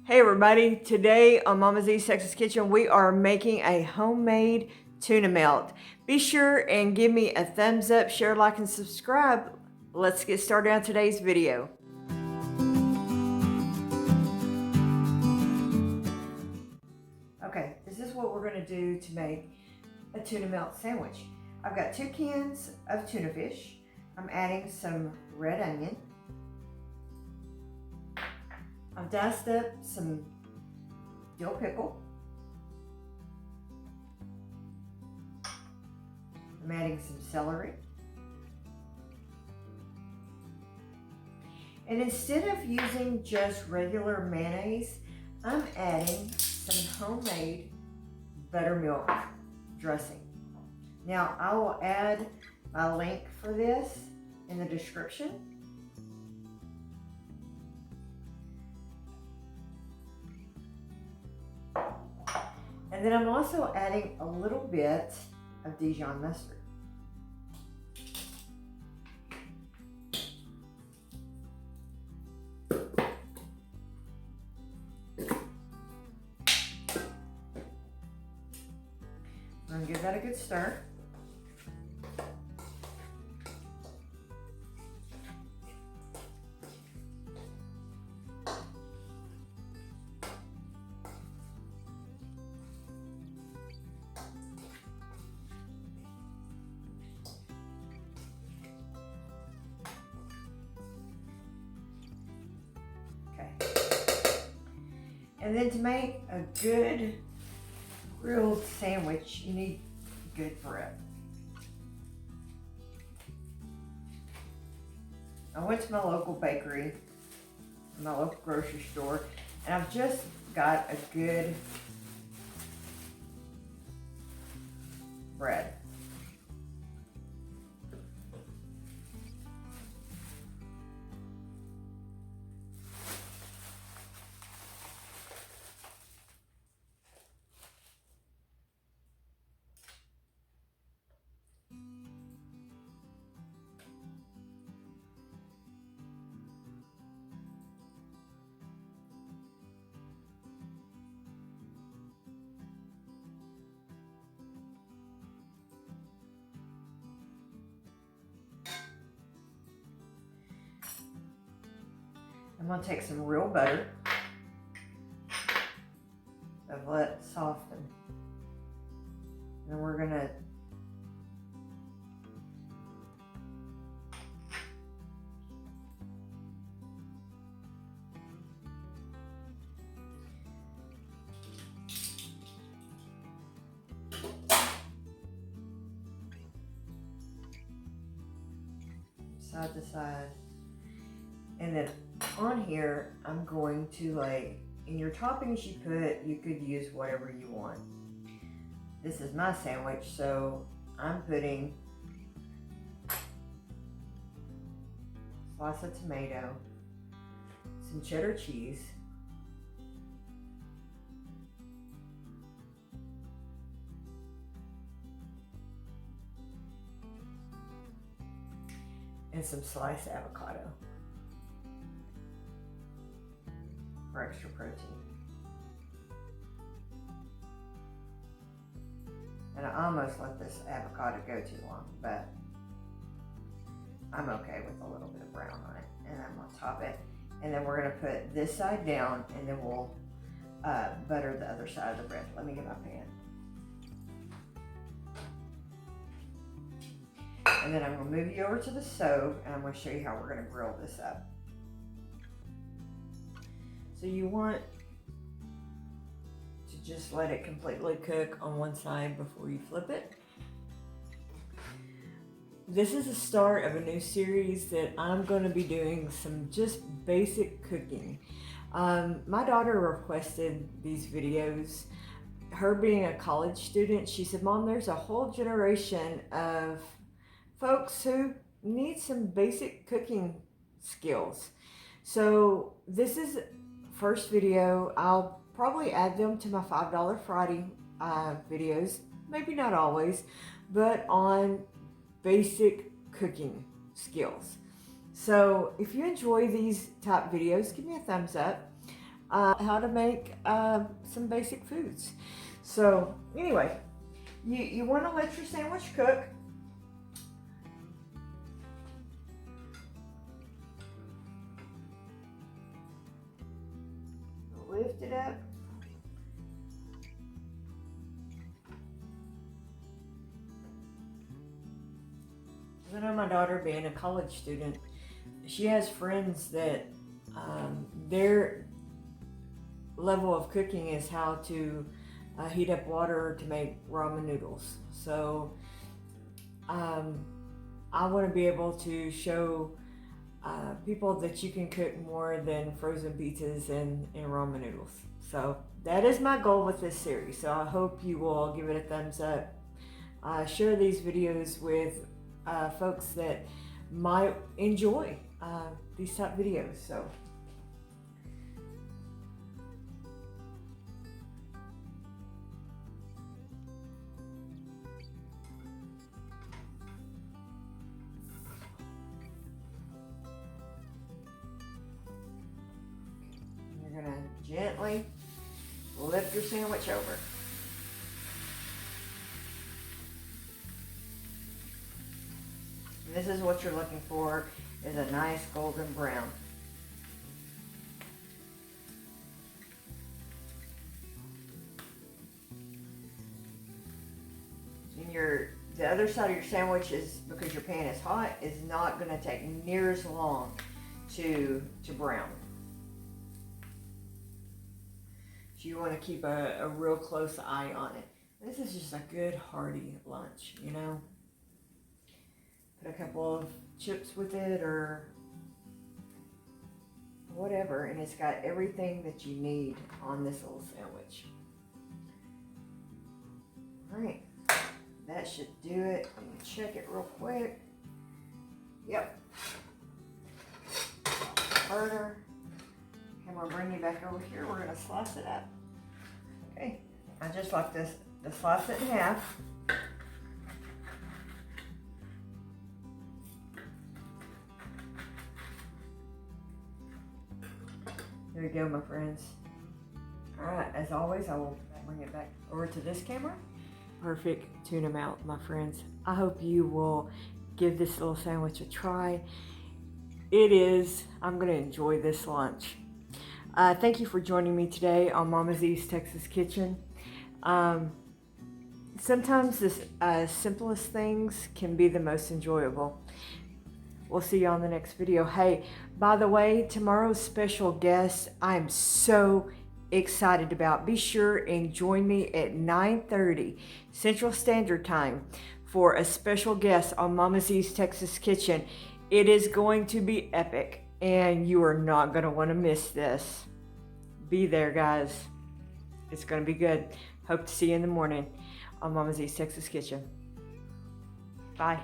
Hey everybody, today on Mama Z's Texas Kitchen, we are making a homemade tuna melt. Be sure and give me a thumbs up, share, like, and subscribe. Let's get started on today's video. Okay, this is what we're gonna do to make a tuna melt sandwich. I've got 2 cans of tuna fish. I'm adding some red onion. I've diced up some dill pickle. I'm adding some celery. And instead of using just regular mayonnaise, I'm adding some homemade buttermilk dressing. Now, I will add my link for this in the description. And then I'm also adding a little bit of Dijon mustard. I'm going to give that a good stir. And then to make a good grilled sandwich, you need good bread. I went to my local bakery, my local grocery store, and I've just got a good bread. I'm going to take some real butter. I've let it soften. And we're going to side to side. And then on here, I'm going to, like, in your toppings you could use whatever you want. This is my sandwich, so I'm putting a slice of tomato, some cheddar cheese, and some sliced avocado for extra protein. And I almost let this avocado go too long, but I'm okay with a little bit of brown on it. And I'm gonna top it. And then we're gonna put this side down, and then we'll butter the other side of the bread. Let me get my pan. And then I'm gonna move you over to the stove, and I'm gonna show you how we're gonna grill this up. So you want to just let it completely cook on one side before you flip it. This is the start of a new series that I'm going to be doing some just basic cooking. My daughter requested these videos. Her being a college student, she said, "Mom, there's a whole generation of folks who need some basic cooking skills." So this is first video. I'll probably add them to my $5 Friday videos, maybe not always, but on basic cooking skills. So if you enjoy these type videos, give me a thumbs up. how to make some basic foods. So anyway, you want to let your sandwich cook. Lift it up. I know my daughter, being a college student, she has friends that their level of cooking is how to heat up water to make ramen noodles. So I want to be able to show people that you can cook more than frozen pizzas and ramen noodles. So that is my goal with this series. So I hope you will give it a thumbs up. Share these videos with folks that might enjoy these type videos. So you're gonna gently lift your sandwich over. This is what you're looking for, is a nice golden brown. And the other side of your sandwich, is because your pan is hot, is not going to take near as long to brown. So you want to keep a real close eye on it. This is just a good hearty lunch, you know. Put a couple of chips with it or whatever, and it's got everything that you need on this little sandwich. All right, that should do it. I'm gonna check it real quick. Yep. Burger. Okay, I'm gonna bring you back over here. We're gonna slice it up. Okay, I just like this to slice it in half. There you go, my friends. All right, as always, I will bring it back over to this camera. Perfect tuna melt, my friends. I hope you will give this little sandwich a try. I'm gonna enjoy this lunch. Thank you for joining me today on Mama's East Texas Kitchen. Sometimes the simplest things can be the most enjoyable. We'll see you on the next video. Hey, by the way, tomorrow's special guest, I'm so excited about. Be sure and join me at 9:30 Central Standard Time for a special guest on Mama's East Texas Kitchen. It is going to be epic, and you are not going to want to miss this. Be there, guys. It's going to be good. Hope to see you in the morning on Mama's East Texas Kitchen. Bye.